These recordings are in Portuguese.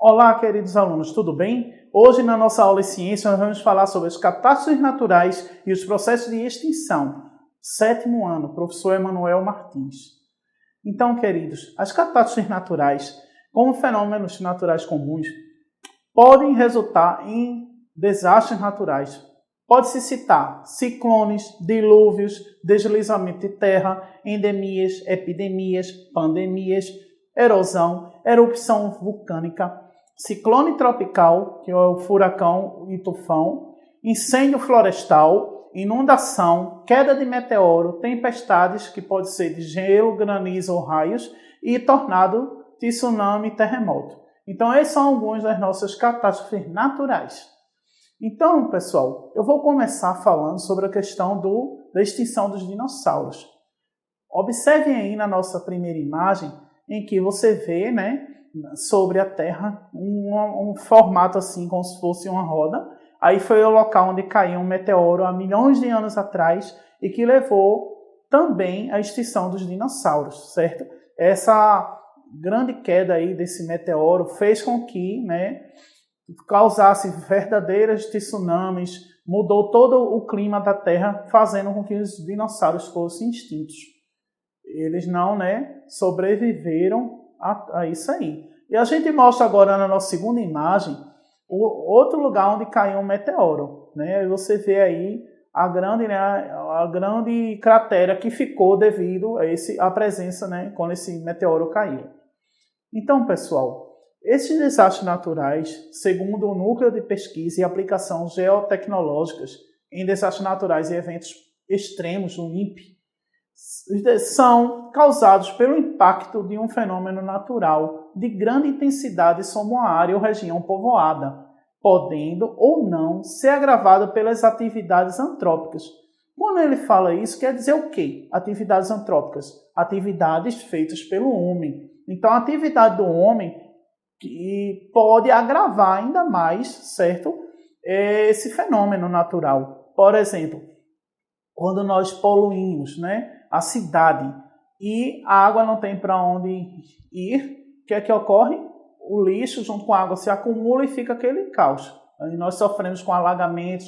Olá, queridos alunos, tudo bem? Hoje, na nossa aula de ciência, nós vamos falar sobre as catástrofes naturais e os processos de extinção. 7º ano, professor Emanuel Martins. Então, queridos, as catástrofes naturais, como fenômenos naturais comuns, podem resultar em desastres naturais. Pode-se citar ciclones, dilúvios, deslizamento de terra, endemias, epidemias, pandemias, erosão, erupção vulcânica, ciclone tropical, que é o furacão e tufão, incêndio florestal, inundação, queda de meteoro, tempestades, que pode ser de gelo, granizo ou raios, e tornado, tsunami e terremoto. Então, esses são alguns das nossas catástrofes naturais. Então, pessoal, eu vou começar falando sobre a questão da extinção dos dinossauros. Observem aí na nossa primeira imagem, em que você vê, sobre a Terra um formato assim, como se fosse uma roda. Aí foi o local onde caiu um meteoro há milhões de anos atrás e que levou também à extinção dos dinossauros, certo? Essa grande queda aí desse meteoro fez com que, causasse verdadeiras tsunamis, mudou todo o clima da Terra, fazendo com que os dinossauros fossem extintos. Eles não, sobreviveram a isso aí. E a gente mostra agora na nossa segunda imagem o outro lugar onde caiu um meteoro. E você vê aí a grande cratera que ficou devido a presença, quando esse meteoro caiu. Então, pessoal, esses desastres naturais, segundo o Núcleo de Pesquisa e Aplicação Geotecnológicas em Desastres Naturais e Eventos Extremos, o INPE, são causados pelo impacto de um fenômeno natural de grande intensidade sobre uma área ou região povoada, podendo ou não ser agravada pelas atividades antrópicas. Quando ele fala isso, quer dizer o quê? Atividades antrópicas, atividades feitas pelo homem. Então, a atividade do homem que pode agravar ainda mais, certo? Esse fenômeno natural. Por exemplo, quando nós poluímos, a cidade e a água não tem para onde ir, o que é que ocorre? O lixo junto com a água se acumula e fica aquele caos. Aí nós sofremos com alagamentos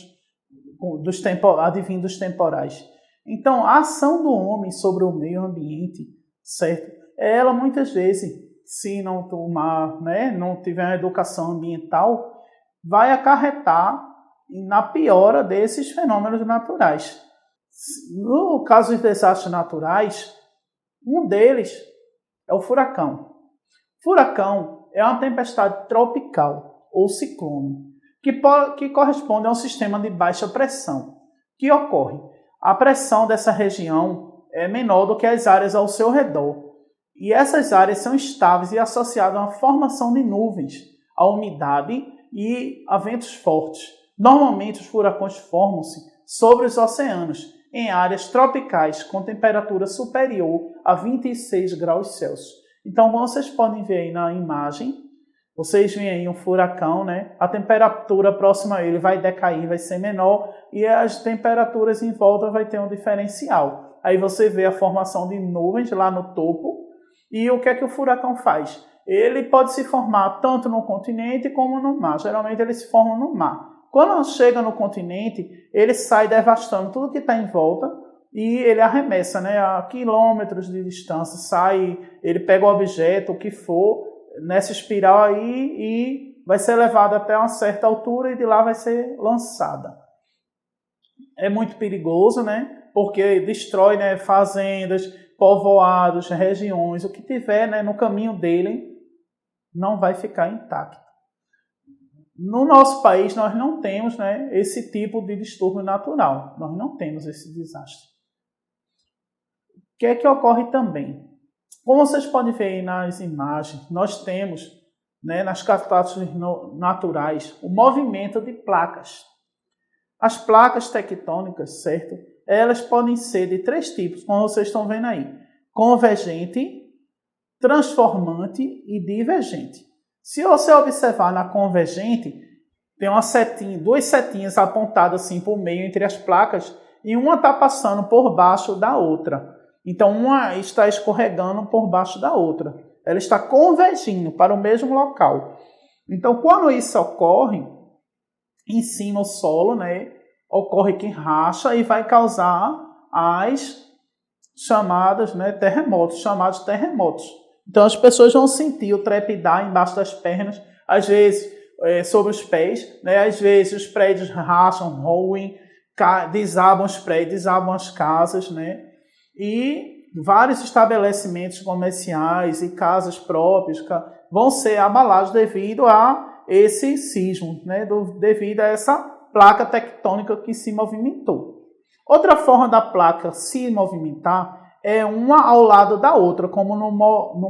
advindo dos temporais. Então, a ação do homem sobre o meio ambiente, certo? Ela muitas vezes, se não tomar, não tiver uma educação ambiental, vai acarretar na piora desses fenômenos naturais. No caso dos desastres naturais, um deles é o furacão. Furacão é uma tempestade tropical ou ciclone, que corresponde a um sistema de baixa pressão. Que ocorre? A pressão dessa região é menor do que as áreas ao seu redor. E essas áreas são estáveis e associadas a uma formação de nuvens, a umidade e a ventos fortes. Normalmente, os furacões formam-se sobre os oceanos, em áreas tropicais com temperatura superior a 26 graus Celsius. Então, como vocês podem ver aí na imagem, vocês veem aí um furacão, a temperatura próxima a ele vai decair, vai ser menor, e as temperaturas em volta vai ter um diferencial. Aí você vê a formação de nuvens lá no topo, e o que é que o furacão faz? Ele pode se formar tanto no continente como no mar. Geralmente ele se forma no mar. Quando chega no continente, ele sai devastando tudo que está em volta e ele arremessa, a quilômetros de distância, ele pega o objeto, o que for, nessa espiral aí e vai ser levado até uma certa altura e de lá vai ser lançada. É muito perigoso, porque destrói, fazendas, povoados, regiões, o que tiver, no caminho dele não vai ficar intacto. No nosso país, nós não temos esse tipo de distúrbio natural. Nós não temos esse desastre. O que é que ocorre também? Como vocês podem ver aí nas imagens, nós temos, nas catástrofes naturais, o movimento de placas. As placas tectônicas, certo? Elas podem ser de 3 tipos, como vocês estão vendo aí. Convergente, transformante e divergente. Se você observar na convergente, tem uma setinha, 2 setinhas apontadas assim por meio entre as placas e uma está passando por baixo da outra. Então, uma está escorregando por baixo da outra. Ela está convergindo para o mesmo local. Então, quando isso ocorre, em cima o solo, né, ocorre que racha e vai causar as chamadas, né, terremotos, chamados terremotos. Então, as pessoas vão sentir o trepidar embaixo das pernas, às vezes sobre os pés, né, às vezes os prédios racham, roem, desabam os prédios, desabam as casas, né, e vários estabelecimentos comerciais e casas próprias vão ser abalados devido a esse sismo, né, devido a essa placa tectônica que se movimentou. Outra forma da placa se movimentar é uma ao lado da outra, como no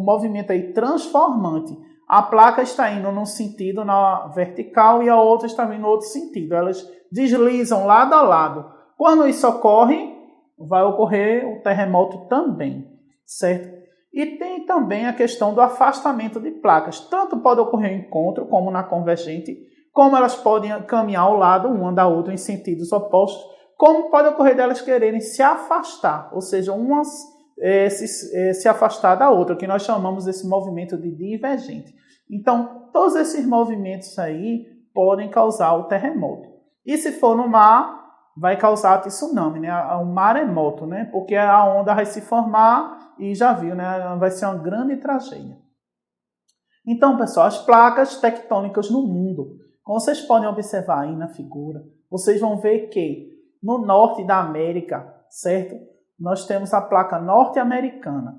movimento aí transformante. A placa está indo num sentido na vertical e a outra está vindo no outro sentido. Elas deslizam lado a lado. Quando isso ocorre, vai ocorrer o terremoto também, certo? E tem também a questão do afastamento de placas. Tanto pode ocorrer um encontro, como na convergente, como elas podem caminhar ao lado uma da outra em sentidos opostos, como pode ocorrer delas quererem se afastar, ou seja, uma se afastar da outra, que nós chamamos esse movimento de divergente. Então, todos esses movimentos aí podem causar o terremoto. E se for no mar, vai causar tsunami, né? O maremoto, né? Porque a onda vai se formar e já viu, né? Vai ser uma grande tragédia. Então, pessoal, as placas tectônicas no mundo, como vocês podem observar aí na figura, vocês vão ver que no norte da América, certo? Nós temos a placa norte-americana.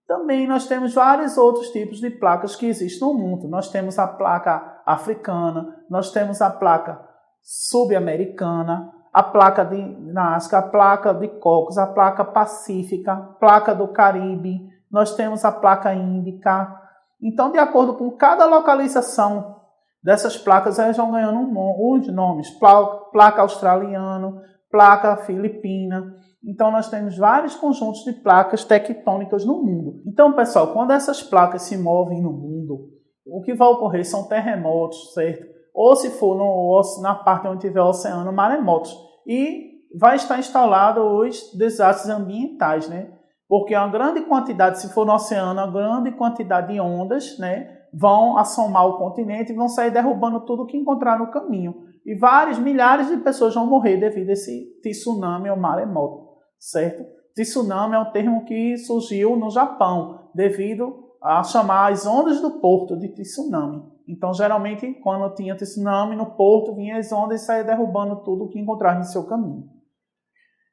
Também nós temos vários outros tipos de placas que existem no mundo. Nós temos a placa africana, nós temos a placa subamericana, a placa de Nazca, a placa de Cocos, a placa pacífica, a placa do Caribe, nós temos a placa índica. Então, de acordo com cada localização dessas placas, elas vão ganhando os nomes. Placa australiana, placa filipina. Então, nós temos vários conjuntos de placas tectônicas no mundo. Então, pessoal, quando essas placas se movem no mundo, o que vai ocorrer são terremotos, certo? Ou se for na parte onde tiver oceano, maremotos. E vai estar instalado os desastres ambientais, né? Porque uma grande quantidade, se for no oceano, uma grande quantidade de ondas, né, vão assomar o continente e vão sair derrubando tudo que encontrar no caminho. E milhares de pessoas vão morrer devido a esse tsunami ou maremoto, certo? Tsunami é um termo que surgiu no Japão, devido a chamar as ondas do porto de tsunami. Então, geralmente, quando tinha tsunami no porto, vinha as ondas e saía derrubando tudo que encontrava em seu caminho.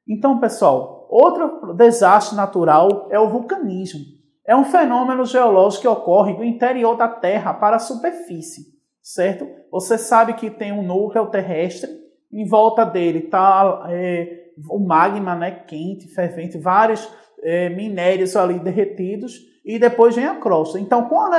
Então, pessoal, outro desastre natural é o vulcanismo. É um fenômeno geológico que ocorre do interior da Terra para a superfície, certo? Você sabe que tem um núcleo terrestre, em volta dele está o magma, né, quente, fervente, vários minérios ali derretidos, e depois vem a crosta. Então, quando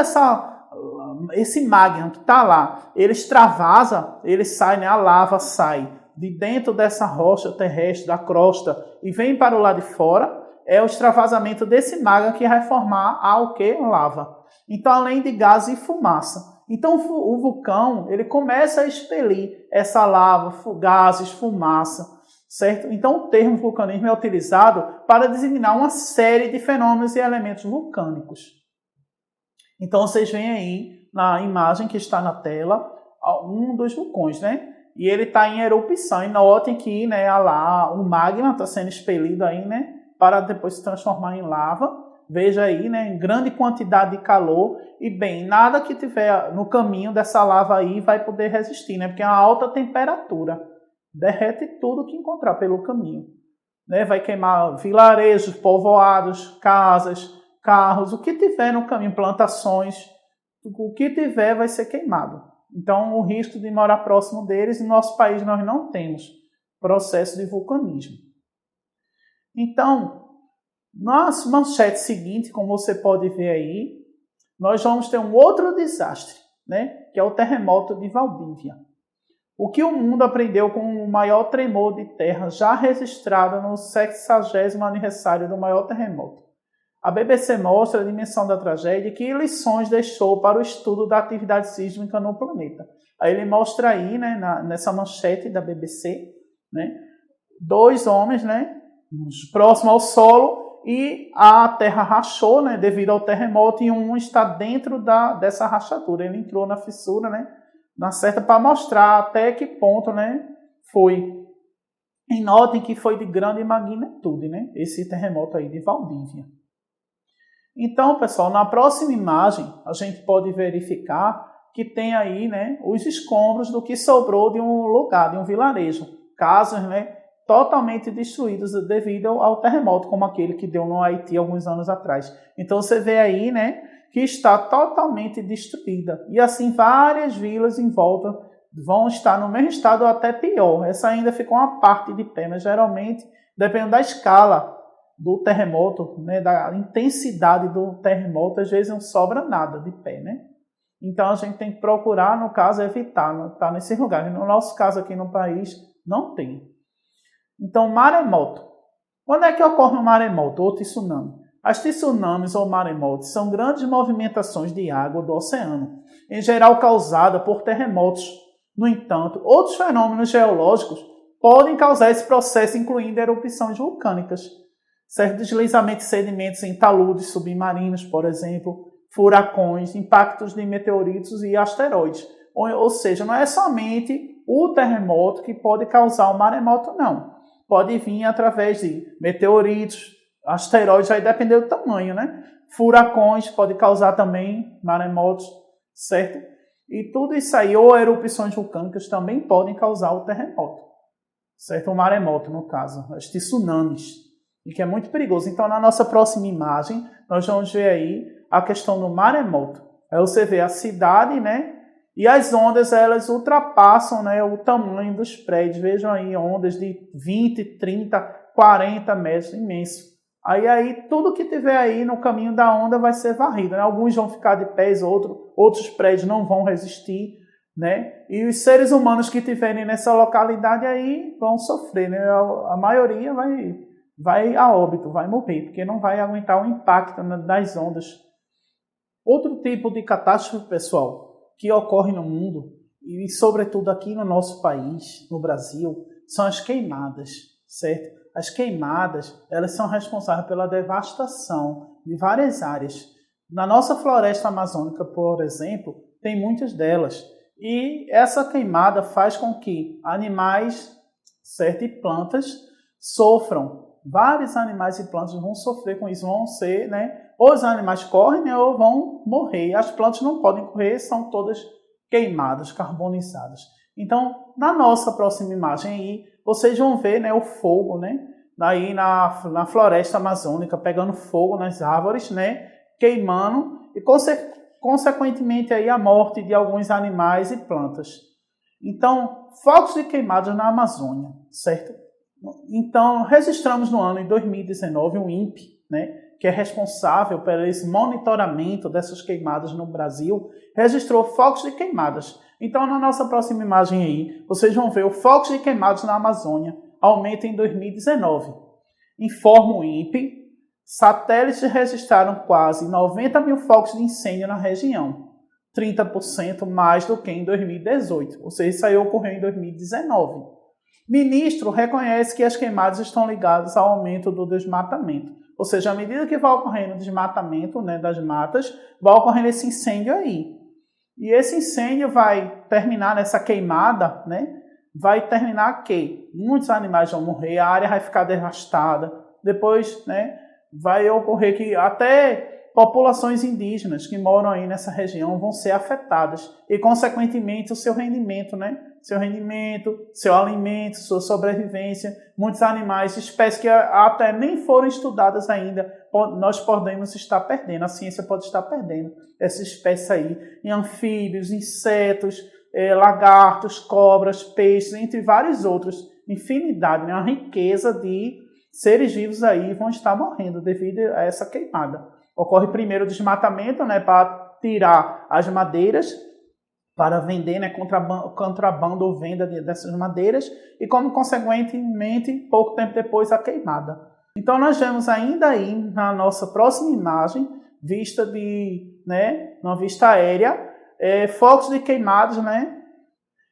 esse magma que está lá, ele extravasa, ele sai, né, a lava sai de dentro dessa rocha terrestre, da crosta, e vem para o lado de fora, é o extravasamento desse magma que vai formar o que? Lava. Então, além de gás e fumaça. Então, o vulcão, ele começa a expelir essa lava, gases, fumaça, certo? Então, o termo vulcanismo é utilizado para designar uma série de fenômenos e elementos vulcânicos. Então, vocês veem aí na imagem que está na tela um dos vulcões, né? E ele está em erupção. E notem que, né, o magma está sendo expelido aí, né, para depois se transformar em lava. Veja aí, né, em grande quantidade de calor. E bem, nada que tiver no caminho dessa lava aí vai poder resistir, né? Porque é uma alta temperatura. Derrete tudo que encontrar pelo caminho, né? Vai queimar vilarejos, povoados, casas, carros, o que tiver no caminho, plantações, o que tiver vai ser queimado. Então, o risco de morar próximo deles, no nosso país nós não temos processo de vulcanismo. Então, na manchete seguinte, como você pode ver aí, nós vamos ter um outro desastre, né? Que é o terremoto de Valdívia. O que o mundo aprendeu com o maior tremor de terra já registrado no 60º aniversário do maior terremoto. A BBC mostra a dimensão da tragédia e que lições deixou para o estudo da atividade sísmica no planeta. Aí ele mostra aí, né, nessa manchete da BBC, né, 2 homens, né, próximos ao solo, e a terra rachou, né, devido ao terremoto, e um está dentro dessa rachadura. Ele entrou na fissura, né, na certa, para mostrar até que ponto, né, foi. E notem que foi de grande magnitude, né, esse terremoto aí de Valdívia. Então, pessoal, na próxima imagem, a gente pode verificar que tem aí, né, os escombros do que sobrou de um lugar, de um vilarejo. Casas, né, totalmente destruídos devido ao terremoto, como aquele que deu no Haiti alguns anos atrás. Então você vê aí, né, que está totalmente destruída. E assim várias vilas em volta vão estar no mesmo estado ou até pior. Essa ainda ficou uma parte de pé, mas geralmente, dependendo da escala do terremoto, né, da intensidade do terremoto, às vezes não sobra nada de pé, né? Então a gente tem que procurar, no caso, evitar estar nesses lugares. No nosso caso aqui no país, não tem. Então, maremoto. Quando é que ocorre um maremoto ou tsunami? As tsunamis ou maremotos são grandes movimentações de água do oceano, em geral causada por terremotos. No entanto, outros fenômenos geológicos podem causar esse processo, incluindo erupções vulcânicas, certo? Deslizamento de sedimentos em taludes submarinos, por exemplo, furacões, impactos de meteoritos e asteroides. Ou seja, não é somente o terremoto que pode causar um maremoto, não. Pode vir através de meteoritos, asteroides, vai depender do tamanho, né? Furacões pode causar também maremotos, certo? E tudo isso aí, ou erupções vulcânicas, também podem causar o terremoto, certo? O maremoto, no caso, as tsunamis, e que é muito perigoso. Então, na nossa próxima imagem, nós vamos ver aí a questão do maremoto. Aí você vê a cidade, né? E as ondas, elas ultrapassam, né, o tamanho dos prédios. Vejam aí, ondas de 20, 30, 40 metros, imenso. Aí tudo que tiver aí no caminho da onda vai ser varrido, né? Alguns vão ficar de pés, outros prédios não vão resistir, né? E os seres humanos que estiverem nessa localidade aí vão sofrer, né? A maioria vai a óbito, vai morrer, porque não vai aguentar o impacto das ondas. Outro tipo de catástrofe, pessoal, que ocorre no mundo, e sobretudo aqui no nosso país, no Brasil, são as queimadas, certo? As queimadas, elas são responsáveis pela devastação de várias áreas. Na nossa floresta amazônica, por exemplo, tem muitas delas. E essa queimada faz com que animais, certo, e plantas sofram. Vários animais e plantas vão sofrer com isso, vão ser, né? Ou os animais correm, né, ou vão morrer. As plantas não podem correr, são todas queimadas, carbonizadas. Então, na nossa próxima imagem aí, vocês vão ver, né, o fogo, né, aí na floresta amazônica, pegando fogo nas árvores, né, queimando e, consequentemente, aí, a morte de alguns animais e plantas. Então, focos de queimadas na Amazônia, certo? Então, registramos no ano de 2019 o INPE, né, que é responsável por esse monitoramento dessas queimadas no Brasil, registrou focos de queimadas. Então, na nossa próxima imagem aí, vocês vão ver o focos de queimadas na Amazônia aumenta em 2019. Informa o INPE, satélites registraram quase 90 mil focos de incêndio na região, 30% mais do que em 2018, ou seja, isso aí ocorreu em 2019. Ministro reconhece que as queimadas estão ligadas ao aumento do desmatamento. Ou seja, à medida que vai ocorrendo o desmatamento, né, das matas, vai ocorrendo esse incêndio aí. E esse incêndio vai terminar nessa queimada, né, vai terminar que muitos animais vão morrer, a área vai ficar devastada. Depois, né, vai ocorrer que até populações indígenas que moram aí nessa região vão ser afetadas. E, consequentemente, o seu rendimento, né? Seu rendimento, seu alimento, sua sobrevivência. Muitos animais, espécies que até nem foram estudadas ainda, nós podemos estar perdendo. A ciência pode estar perdendo essa espécie aí. Em anfíbios, insetos, lagartos, cobras, peixes, entre vários outros. Infinidade, né? Uma riqueza de seres vivos aí vão estar morrendo devido a essa queimada. Ocorre primeiro o desmatamento, né, para tirar as madeiras, para vender, né, contrabando ou venda dessas madeiras, e como consequentemente, pouco tempo depois, a queimada. Então nós vemos ainda aí, na nossa próxima imagem, vista uma vista aérea, focos de queimados, né,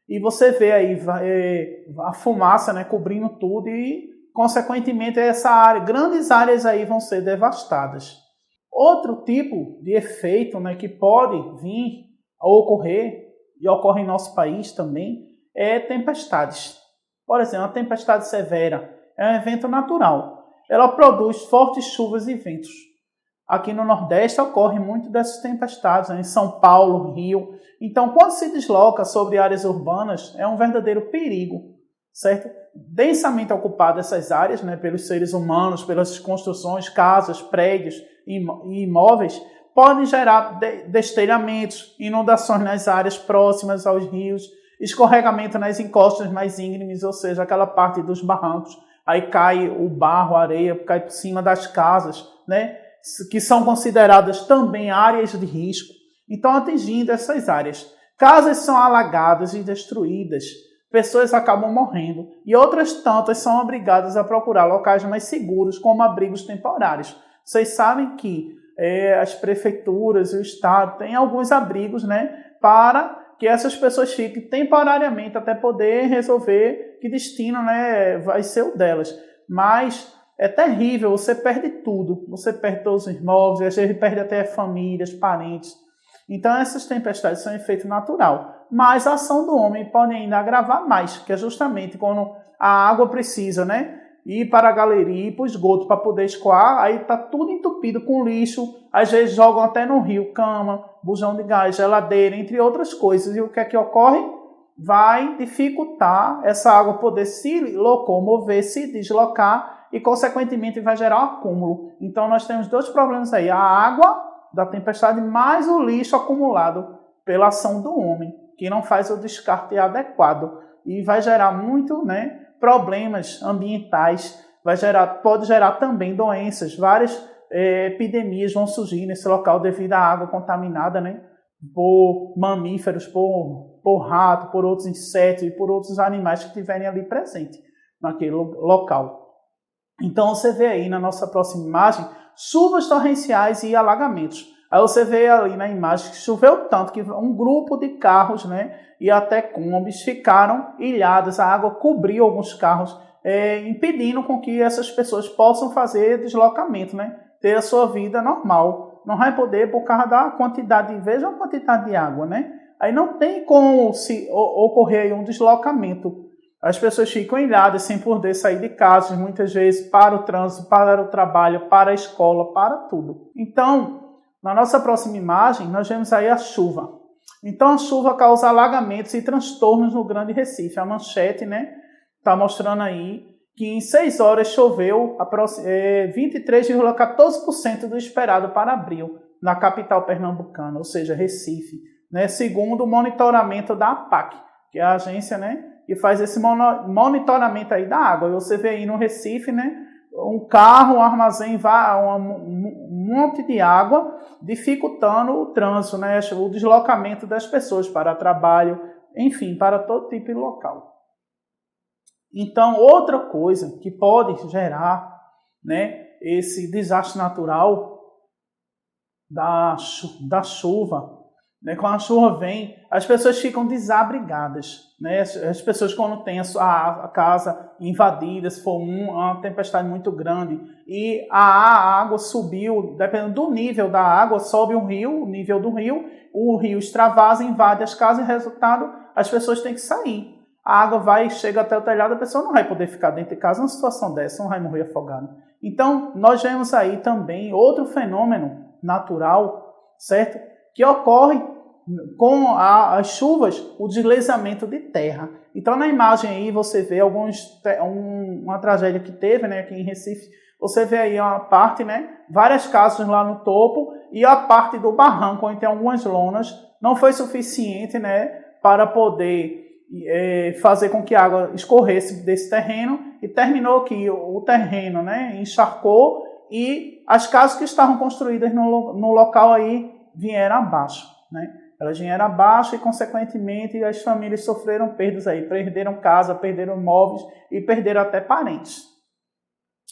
e você vê aí a fumaça, né, cobrindo tudo e consequentemente, essa área, grandes áreas aí vão ser devastadas. Outro tipo de efeito, né, que pode vir a ocorrer, e ocorre em nosso país também, é tempestades. Por exemplo, a tempestade severa é um evento natural. Ela produz fortes chuvas e ventos. Aqui no Nordeste ocorre muito dessas tempestades, né? Em São Paulo, Rio. Então, quando se desloca sobre áreas urbanas, é um verdadeiro perigo, certo? Densamente ocupadas essas áreas, né, pelos seres humanos, pelas construções, casas, prédios e imóveis, podem gerar destelhamentos, inundações nas áreas próximas aos rios, escorregamento nas encostas mais íngremes, ou seja, aquela parte dos barrancos, aí cai o barro, a areia, cai por cima das casas, né, que são consideradas também áreas de risco. Então, atingindo essas áreas, casas são alagadas e destruídas, pessoas acabam morrendo e outras tantas são obrigadas a procurar locais mais seguros, como abrigos temporários. Vocês sabem que as prefeituras e o Estado têm alguns abrigos, né, para que essas pessoas fiquem temporariamente até poder resolver que destino, né, vai ser o delas. Mas é terrível, você perde tudo, você perde todos os imóveis, às vezes perde até famílias, parentes. Então essas tempestades são efeito natural, mas a ação do homem pode ainda agravar mais, que é justamente quando a água precisa, né, ir para a galeria, ir para o esgoto para poder escoar, aí está tudo entupido com lixo, às vezes jogam até no rio cama, bujão de gás, geladeira, entre outras coisas. E o que é que ocorre? Vai dificultar essa água poder se locomover, se deslocar e, consequentemente, vai gerar um acúmulo. Então, nós temos dois problemas aí, a água da tempestade mais o lixo acumulado pela ação do homem, que não faz o descarte adequado e vai gerar muito, né, problemas ambientais, pode gerar também doenças, várias epidemias vão surgir nesse local devido à água contaminada, né, por mamíferos, por rato, por outros insetos e por outros animais que estiverem ali presentes naquele local. Então você vê aí na nossa próxima imagem chuvas torrenciais e alagamentos. Aí você vê ali na imagem que choveu tanto que um grupo de carros, né, e até combis ficaram ilhadas, a água cobriu alguns carros, impedindo com que essas pessoas possam fazer deslocamento, né, ter a sua vida normal. Não vai poder por causa da quantidade, veja a quantidade de água, né? Aí não tem como ocorrer aí um deslocamento. As pessoas ficam ilhadas sem poder sair de casa, muitas vezes para o trânsito, para o trabalho, para a escola, para tudo. Então, na nossa próxima imagem, nós vemos aí a chuva. Então, a chuva causa alagamentos e transtornos no Grande Recife. A manchete, né, está mostrando aí que em 6 horas choveu 23,14% do esperado para abril na capital pernambucana, ou seja, Recife, né, segundo o monitoramento da APAC, que é a agência, né, que faz esse monitoramento aí da água. E você vê aí no Recife, né, um carro, um armazém, um monte de água, dificultando o trânsito, né, o deslocamento das pessoas para trabalho, enfim, para todo tipo de local. Então, outra coisa que pode gerar, né, esse desastre natural da chuva, né, quando a chuva vem, as pessoas ficam desabrigadas, né? As pessoas, quando têm a casa invadida, se for uma tempestade muito grande e a água subiu, dependendo do nível da água, sobe o nível do rio, o rio extravasa, invade as casas e, resultado, as pessoas têm que sair. A água chega até o telhado, a pessoa não vai poder ficar dentro de casa numa situação dessa, não vai morrer afogada. Então, nós vemos aí também outro fenômeno natural, certo? Que ocorre com as chuvas, o deslizamento de terra. Então, na imagem aí, você vê uma tragédia que teve, né, aqui em Recife. Você vê aí uma parte, né, várias casas lá no topo e a parte do barranco, onde tem algumas lonas, não foi suficiente, né, para poder fazer com que a água escorresse desse terreno e terminou que o terreno, né, encharcou e as casas que estavam construídas no local aí vieram abaixo, né? Elas vieram abaixo e, consequentemente, as famílias sofreram perdas aí, perderam casa, perderam móveis e perderam até parentes.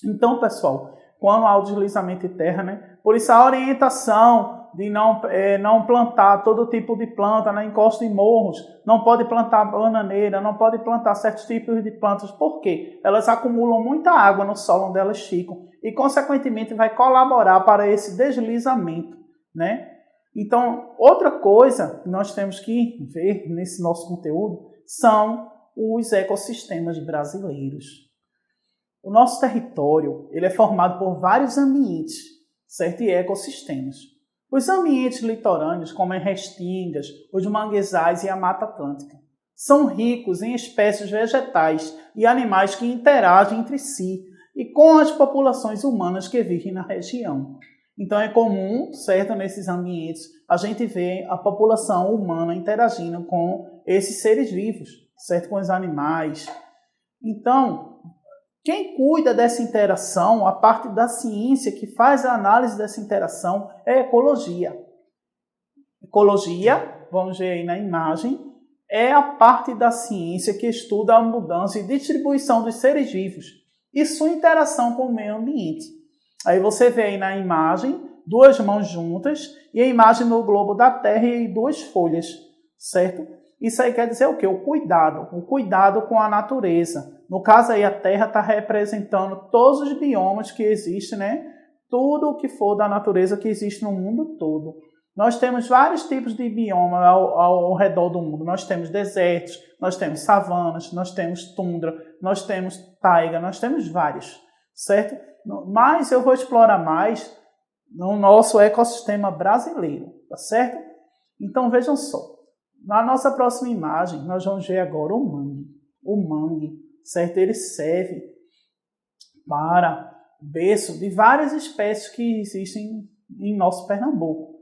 Então, pessoal, quando há o deslizamento de terra, né, por isso a orientação não plantar todo tipo de planta na encosta de morros, não pode plantar bananeira, não pode plantar certos tipos de plantas. Por quê? Elas acumulam muita água no solo onde elas ficam e, consequentemente, vai colaborar para esse deslizamento, né? Então, outra coisa que nós temos que ver nesse nosso conteúdo são os ecossistemas brasileiros. O nosso território ele é formado por vários ambientes, certo? E ecossistemas. Os ambientes litorâneos, como as restingas, os manguezais e a Mata Atlântica, são ricos em espécies vegetais e animais que interagem entre si e com as populações humanas que vivem na região. Então é comum, certo, nesses ambientes, a gente vê a população humana interagindo com esses seres vivos, certo, com os animais. Então, quem cuida dessa interação, a parte da ciência que faz a análise dessa interação é a ecologia. Ecologia, vamos ver aí na imagem, é a parte da ciência que estuda a mudança e distribuição dos seres vivos e sua interação com o meio ambiente. Aí você vê aí na imagem duas mãos juntas e a imagem no globo da Terra e duas folhas, certo? Isso aí quer dizer o quê? O cuidado com a natureza. No caso aí a Terra está representando todos os biomas que existem, né? Tudo o que for da natureza que existe no mundo todo. Nós temos vários tipos de bioma ao redor do mundo. Nós temos desertos, nós temos savanas, nós temos tundra, nós temos taiga, nós temos vários, certo? Mas eu vou explorar mais no nosso ecossistema brasileiro, tá certo? Então vejam só, na nossa próxima imagem nós vamos ver agora o mangue. O mangue, certo? Ele serve para berço de várias espécies que existem em nosso Pernambuco.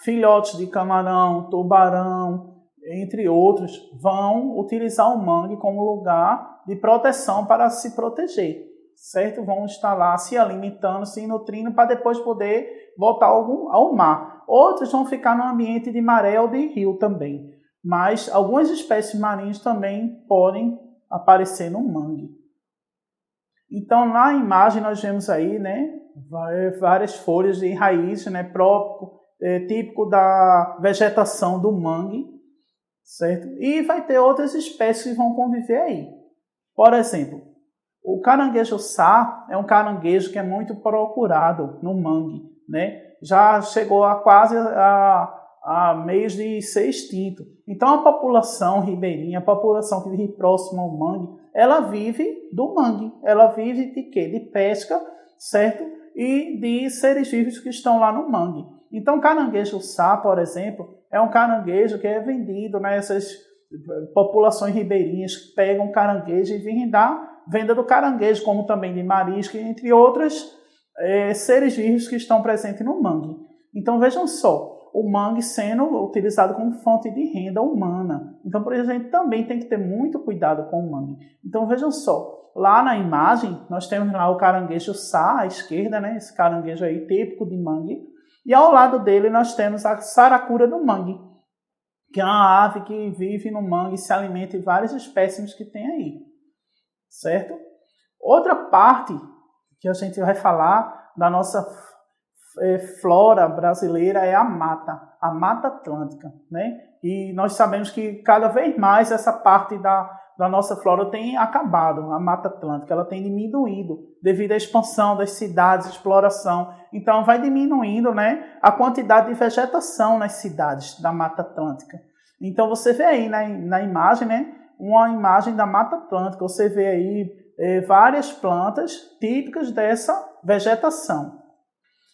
Filhotes de camarão, tubarão, entre outros, vão utilizar o mangue como lugar de proteção para se proteger. Certo? Vão estar lá se alimentando, se nutrindo para depois poder voltar ao mar. Outros vão ficar no ambiente de maré ou de rio também. Mas algumas espécies marinhas também podem aparecer no mangue. Então, na imagem nós vemos aí, né, várias folhas de raízes, né, típico da vegetação do mangue, certo? E vai ter outras espécies que vão conviver aí. Por exemplo, o caranguejo-sá é um caranguejo que é muito procurado no mangue, né? Já chegou a quase a meios de ser extinto. Então a população ribeirinha, a população que vive próxima ao mangue, ela vive do mangue. Ela vive de quê? De pesca, certo? E de seres vivos que estão lá no mangue. Então o caranguejo-sá, por exemplo, é um caranguejo que é vendido, né? Essas populações ribeirinhas pegam caranguejo e vêm dar venda do caranguejo, como também de marisco, entre outros seres vivos que estão presentes no mangue. Então vejam só, o mangue sendo utilizado como fonte de renda humana. Então por isso a gente também tem que ter muito cuidado com o mangue. Então vejam só, lá na imagem nós temos lá o caranguejo-sá à esquerda, né? Esse caranguejo aí típico de mangue, e ao lado dele nós temos a saracura do mangue, que é uma ave que vive no mangue e se alimenta de várias espécies que tem aí. Certo? Outra parte que a gente vai falar da nossa flora brasileira é a Mata Atlântica, né? E nós sabemos que cada vez mais essa parte da nossa flora tem acabado, a Mata Atlântica, ela tem diminuído devido à expansão das cidades, exploração. Então vai diminuindo, né, a quantidade de vegetação nas cidades da Mata Atlântica. Então você vê aí na imagem, né, uma imagem da Mata Atlântica, você vê aí várias plantas típicas dessa vegetação.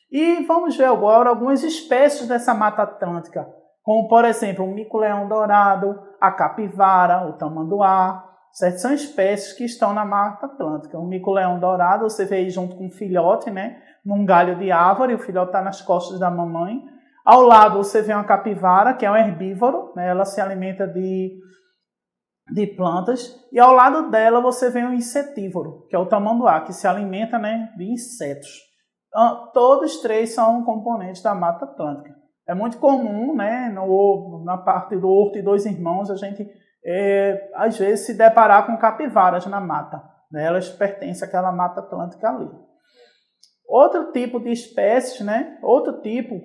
E vamos ver agora algumas espécies dessa Mata Atlântica, como por exemplo o mico-leão dourado, a capivara, o tamanduá, certo? São espécies que estão na Mata Atlântica. O mico-leão dourado você vê aí junto com o filhote, né, num galho de árvore, o filhote está nas costas da mamãe. Ao lado você vê uma capivara, que é um herbívoro, né, ela se alimenta de plantas, e ao lado dela você vê um insetívoro, que é o tamanduá, que se alimenta, né, de insetos. Todos três são componentes da Mata Atlântica. É muito comum, né, na parte do Horto e Dois Irmãos, a gente às vezes se deparar com capivaras na mata, né? Elas pertencem àquela Mata Atlântica ali. Outro tipo de espécies, né, outro tipo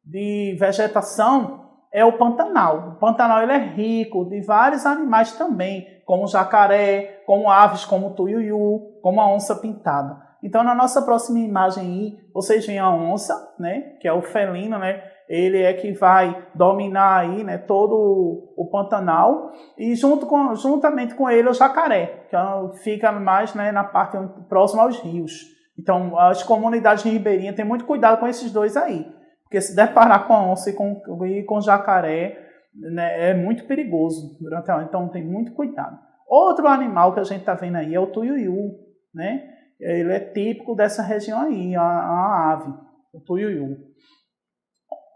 de vegetação é o Pantanal. O Pantanal ele é rico de vários animais também, como o jacaré, como aves como o tuiuiu, como a onça pintada. Então, na nossa próxima imagem aí, vocês veem a onça, né, que é o felino, né, ele é que vai dominar aí, né, todo o Pantanal, e juntamente com ele o jacaré, que fica mais, né, na parte próxima aos rios. Então, as comunidades ribeirinhas têm muito cuidado com esses dois aí, porque se deparar com a onça e com o jacaré, né, é muito perigoso. Então, tem muito cuidado. Outro animal que a gente está vendo aí é o tuiuiu, né? Ele é típico dessa região aí, a ave, o tuiuiu.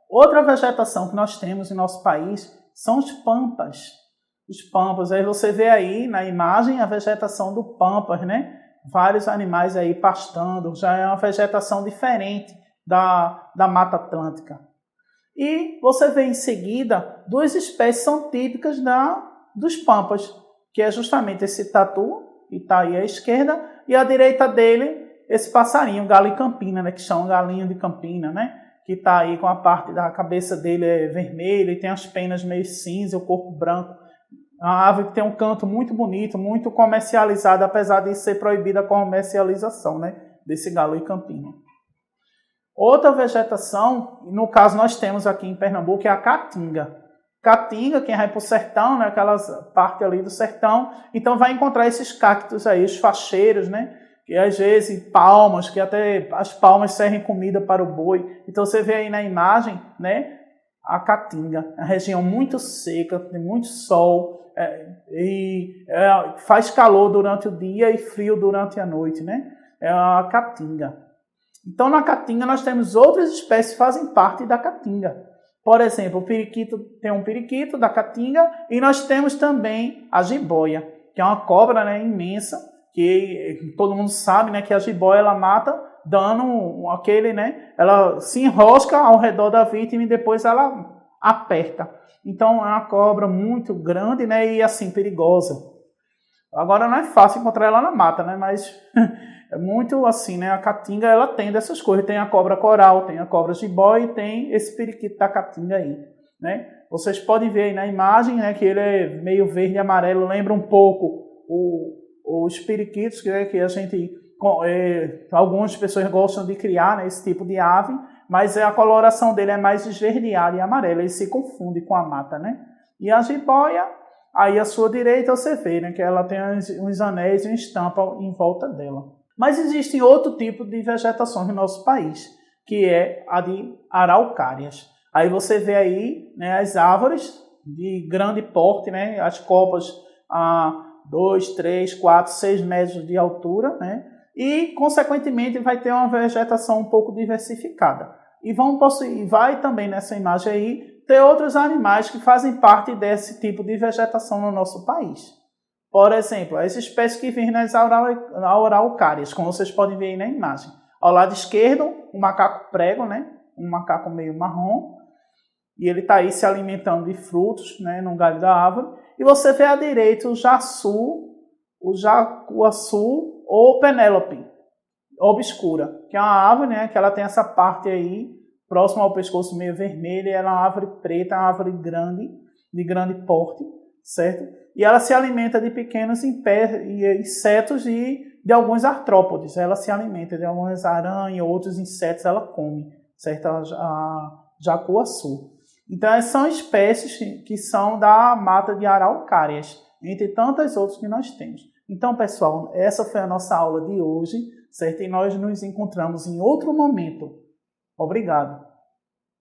Outra vegetação que nós temos em nosso país são os pampas. Os pampas, aí você vê aí na imagem a vegetação do pampas, né? Vários animais aí pastando, já é uma vegetação diferente da Mata Atlântica. E você vê em seguida duas espécies são típicas dos pampas, que é justamente esse tatu, que está aí à esquerda, e à direita dele esse passarinho, galo de campina, né? Que chama galinho de campina, né? Que está aí com a parte da cabeça dele vermelha e tem as penas meio cinza, o corpo branco. A ave que tem um canto muito bonito, muito comercializado, apesar de ser proibida a comercialização, né, desse galo de campina. Outra vegetação, no caso nós temos aqui em Pernambuco, é a caatinga. Caatinga, quem vai para o sertão, né, aquelas parte ali do sertão, então vai encontrar esses cactos aí, os facheiros, né, que às vezes palmas, que até as palmas servem comida para o boi. Então você vê aí na imagem, né, a caatinga, é uma região muito seca, tem muito sol, faz calor durante o dia e frio durante a noite, né? É a caatinga. Então na caatinga nós temos outras espécies que fazem parte da caatinga. Por exemplo, o periquito, tem um periquito da caatinga e nós temos também a jiboia, que é uma cobra, né, imensa, que todo mundo sabe, né, que a jiboia ela mata dando aquele, né, ela se enrosca ao redor da vítima e depois ela aperta. Então é uma cobra muito grande, né, e assim perigosa. Agora não é fácil encontrar ela na mata, né, mas é muito assim, né, a caatinga ela tem dessas coisas, tem a cobra coral, tem a cobra jiboia e tem esse periquito da caatinga aí, né? Vocês podem ver aí na imagem, né, que ele é meio verde e amarelo, lembra um pouco os periquitos que a gente, algumas pessoas gostam de criar, né, esse tipo de ave, mas a coloração dele é mais esverdeada e amarela, ele se confunde com a mata, né? E a jiboia, aí à sua direita você vê, né, que ela tem uns anéis e uma estampa em volta dela. Mas existem outro tipo de vegetação no nosso país, que é a de araucárias. Aí você vê aí, né, as árvores de grande porte, né, as copas a 2, 3, 4, 6 metros de altura, né, e, consequentemente, vai ter uma vegetação um pouco diversificada. E vai também nessa imagem aí ter outros animais que fazem parte desse tipo de vegetação no nosso país. Por exemplo, as espécies que vivem nas araucárias, como vocês podem ver aí na imagem. Ao lado esquerdo, um macaco prego, né? Um macaco meio marrom, e ele está aí se alimentando de frutos, né, no galho da árvore. E você vê à direita o jacuaçu ou Penélope obscura, que é uma árvore, né, que ela tem essa parte aí próxima ao pescoço meio vermelha, e ela é uma árvore preta, uma árvore grande, de grande porte, certo? E ela se alimenta de pequenos insetos e de alguns artrópodes. Ela se alimenta de algumas aranhas, outros insetos ela come, certo? A jacuaçu. Então, essas são espécies que são da mata de araucárias, entre tantas outras que nós temos. Então, pessoal, essa foi a nossa aula de hoje, certo? E nós nos encontramos em outro momento. Obrigado.